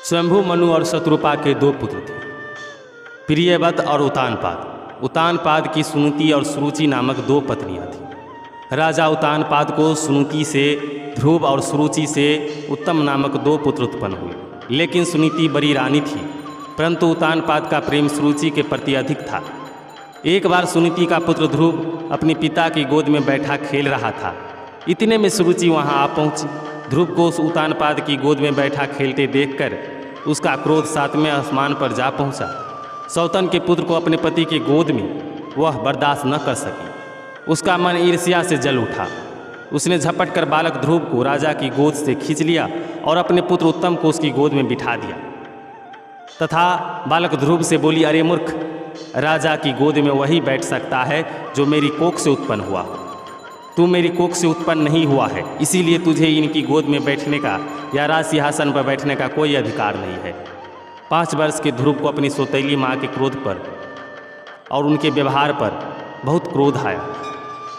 स्वयंभू मनु और शत्रुपा के दो पुत्र थे, प्रियव्रत और उतानपाद। उतानपाद की सुनीति और सुरुचि नामक दो पत्नियां थीं। राजा उतानपाद को सुनीति से ध्रुव और सुरुचि से उत्तम नामक दो पुत्र उत्पन्न हुए। लेकिन सुनीति बड़ी रानी थी, परंतु उतानपाद का प्रेम सुरुचि के प्रति अधिक था। एक बार सुनीति का पुत्र ध्रुव अपने पिता की गोद में बैठा खेल रहा था। इतने में सुरुचि वहां आ पहुंची। ध्रुव को उस उतानपाद की गोद में बैठा खेलते देखकर उसका क्रोध सातवें आसमान पर जा पहुंचा। सौतन के पुत्र को अपने पति की गोद में वह बर्दाश्त न कर सकी। उसका मन ईर्ष्या से जल उठा। उसने झपट कर बालक ध्रुव को राजा की गोद से खींच लिया और अपने पुत्र उत्तम को उसकी गोद में बिठा दिया तथा बालक ध्रुव से बोली, अरे मूर्ख, राजा की गोद में वही बैठ सकता है जो मेरी कोख से उत्पन्न हुआ हो। तू मेरी कोख से उत्पन्न नहीं हुआ है, इसीलिए तुझे इनकी गोद में बैठने का या राज सिंहासन पर बैठने का कोई अधिकार नहीं है। 5 वर्ष के ध्रुव को अपनी सौतेली माँ के क्रोध पर और उनके व्यवहार पर बहुत क्रोध आया।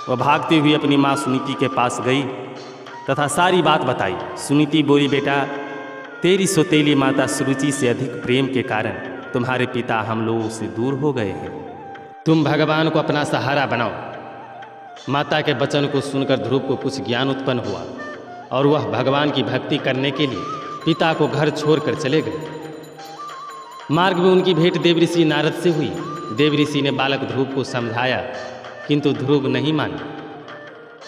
वह भागती हुई अपनी माँ सुनीति के पास गई तथा सारी बात बताई। सुनीति बोली, बेटा, तेरी सौतेली माता सुरुचि से अधिक प्रेम के कारण तुम्हारे पिता हम लोगों से दूर हो गए हैं। तुम भगवान को अपना सहारा बनाओ। माता के वचन को सुनकर ध्रुव को कुछ ज्ञान उत्पन्न हुआ और वह भगवान की भक्ति करने के लिए पिता को घर छोड़कर चले गए। मार्ग में उनकी भेंट देवऋषि नारद से हुई। देवऋषि ने बालक ध्रुव को समझाया, किंतु ध्रुव नहीं माना।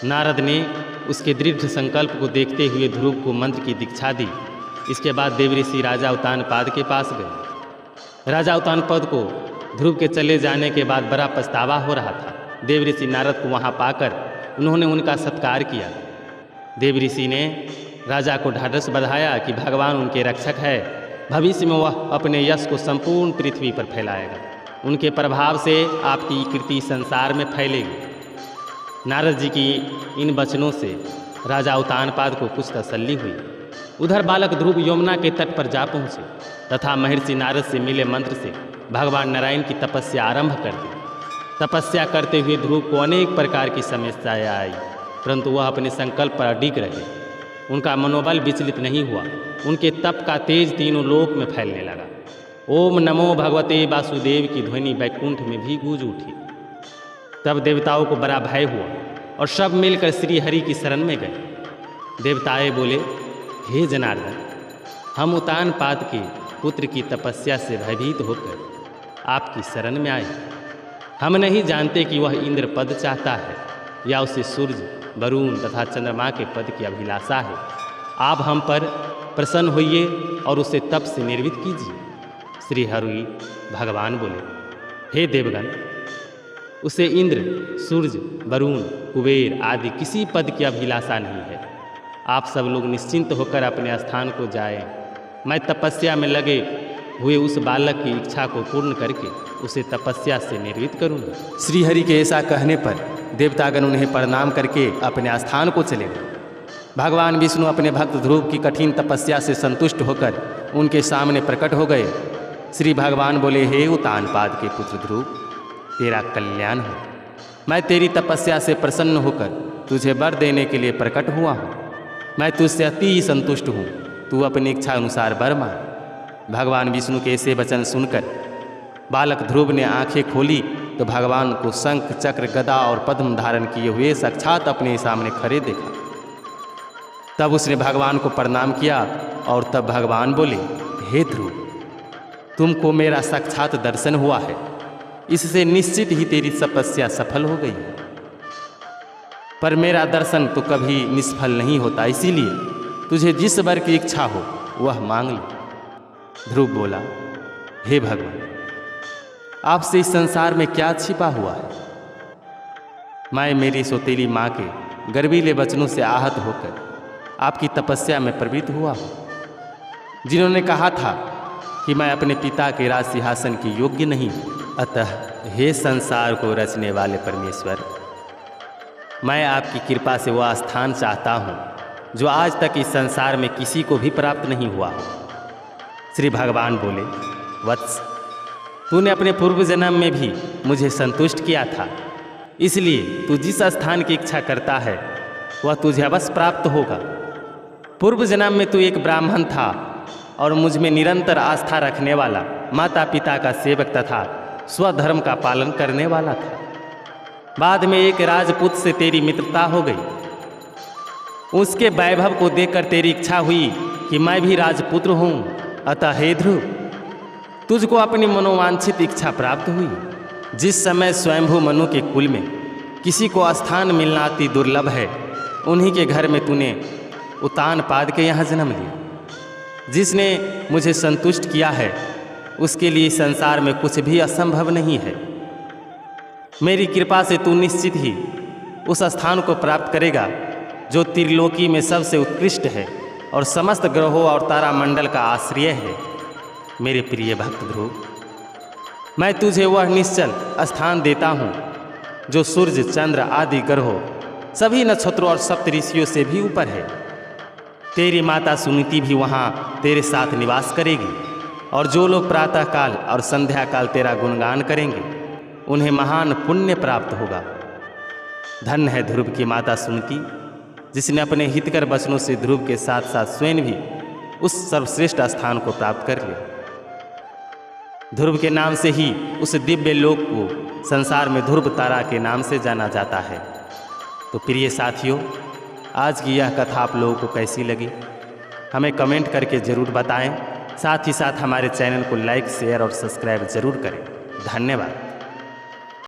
नारद ने उसके दृढ़ संकल्प को देखते हुए ध्रुव को मंत्र की दीक्षा दी। इसके बाद देवऋषि राजा उतानपाद के पास गए। राजा उतानपाद को ध्रुव के चले जाने के बाद बड़ा पछतावा हो रहा था। देवऋषि नारद को वहां पाकर उन्होंने उनका सत्कार किया। देवऋषि ने राजा को ढाढ़स बधाया कि भगवान उनके रक्षक है। भविष्य में वह अपने यश को संपूर्ण पृथ्वी पर फैलाएगा। उनके प्रभाव से आपकी कीर्ति संसार में फैलेगी। नारद जी की इन वचनों से राजा उतानपाद को कुछ तसल्ली हुई। उधर बालक ध्रुव यमुना के तट पर जा पहुँचे तथा महर्षि नारद से मिले मंत्र से भगवान नारायण की तपस्या आरंभ कर दी। तपस्या करते हुए ध्रुव को अनेक प्रकार की समस्याएं आई, परंतु वह अपने संकल्प पर अडिग रहे। उनका मनोबल विचलित नहीं हुआ। उनके तप का तेज तीनों लोक में फैलने लगा। ओम नमो भगवते वासुदेव की ध्वनि वैकुंठ में भी गूंज उठी। तब देवताओं को बड़ा भय हुआ और सब मिलकर श्री हरि की शरण में गए। देवताएं बोले, हे जनार्दन, हम उतानपाद के पुत्र की तपस्या से भयभीत होकर आपकी शरण में आए। हम नहीं जानते कि वह इंद्र पद चाहता है या उसे सूर्य, वरुण तथा चंद्रमा के पद की अभिलाषा है। आप हम पर प्रसन्न होइए और उसे तप से निर्वित कीजिए। श्री हरि भगवान बोले, हे देवगण, उसे इंद्र, सूर्य, वरुण, कुबेर आदि किसी पद की अभिलाषा नहीं है। आप सब लोग निश्चिंत होकर अपने स्थान को जाएं। मैं तपस्या में लगे हुए उस बालक की इच्छा को पूर्ण करके उसे तपस्या से निर्वित करूंगा। श्रीहरि के ऐसा कहने पर देवतागण उन्हें प्रणाम करके अपने स्थान को चले गए। भगवान विष्णु अपने भक्त ध्रुव की कठिन तपस्या से संतुष्ट होकर उनके सामने प्रकट हो गए। श्री भगवान बोले, हे उतानपाद के पुत्र ध्रुव, तेरा कल्याण हो। मैं तेरी तपस्या से प्रसन्न होकर तुझे वर देने के लिए प्रकट हुआ हूँ। मैं तुझसे अति संतुष्ट हूँ। तू अपनी इच्छा अनुसार वर मांग। भगवान विष्णु के ऐसे वचन सुनकर बालक ध्रुव ने आंखें खोली तो भगवान को शंख, चक्र, गदा और पद्म धारण किए हुए साक्षात अपने सामने खड़े देखा। तब उसने भगवान को प्रणाम किया और तब भगवान बोले, हे ध्रुव, तुमको मेरा साक्षात दर्शन हुआ है। इससे निश्चित ही तेरी तपस्या सफल हो गई है। पर मेरा दर्शन तो कभी निष्फल नहीं होता, इसीलिए तुझे जिस वर की इच्छा हो वह मांग ले। ध्रुव बोला, हे भगवान, आपसे इस संसार में क्या छिपा हुआ है। मैं मेरी सौतेली माँ के गर्वीले वचनों से आहत होकर आपकी तपस्या में प्रवृत्त हुआ हूँ, जिन्होंने कहा था कि मैं अपने पिता के राज सिंहासन की योग्य नहीं हूँ। अतः हे संसार को रचने वाले परमेश्वर, मैं आपकी कृपा से वह स्थान चाहता हूँ जो आज तक इस संसार में किसी को भी प्राप्त नहीं हुआ हो। श्री भगवान बोले, वत्स, तूने अपने पूर्व जन्म में भी मुझे संतुष्ट किया था, इसलिए तू जिस स्थान की इच्छा करता है वह तुझे अवश्य प्राप्त होगा। पूर्व जन्म में तू एक ब्राह्मण था और मुझ में निरंतर आस्था रखने वाला माता पिता का सेवक तथा स्वधर्म का पालन करने वाला था। बाद में एक राजपूत से तेरी मित्रता हो गई। उसके वैभव को देखकर तेरी इच्छा हुई कि मैं भी राजपुत्र हूँ। अतः हे ध्रुव, तुझको अपनी मनोवांछित इच्छा प्राप्त हुई। जिस समय स्वयंभू मनु के कुल में किसी को स्थान मिलना अति दुर्लभ है, उन्हीं के घर में तूने उतानपाद के यहाँ जन्म लिया। जिसने मुझे संतुष्ट किया है उसके लिए संसार में कुछ भी असंभव नहीं है। मेरी कृपा से तू निश्चित ही उस स्थान को प्राप्त करेगा जो त्रिलोकी में सबसे उत्कृष्ट है और समस्त ग्रहों और तारामंडल का आश्रय है। मेरे प्रिय भक्त ध्रुव, मैं तुझे वह निश्चल स्थान देता हूँ जो सूर्य, चंद्र आदि ग्रहों, सभी नक्षत्रों और सप्तऋषियों से भी ऊपर है। तेरी माता सुनीति भी वहाँ तेरे साथ निवास करेगी और जो लोग प्रातःकाल और संध्या काल तेरा गुणगान करेंगे उन्हें महान पुण्य प्राप्त होगा। धन्य है ध्रुव की माता सुनीति, जिसने अपने हितकर वचनों से ध्रुव के साथ साथ स्वयं भी उस सर्वश्रेष्ठ स्थान को प्राप्त कर लिया। ध्रुव के नाम से ही उस दिव्य लोक को संसार में ध्रुव तारा के नाम से जाना जाता है। तो प्रिय साथियों, आज की यह कथा आप लोगों को कैसी लगी हमें कमेंट करके ज़रूर बताएं। साथ ही साथ हमारे चैनल को लाइक, शेयर और सब्सक्राइब जरूर करें। धन्यवाद।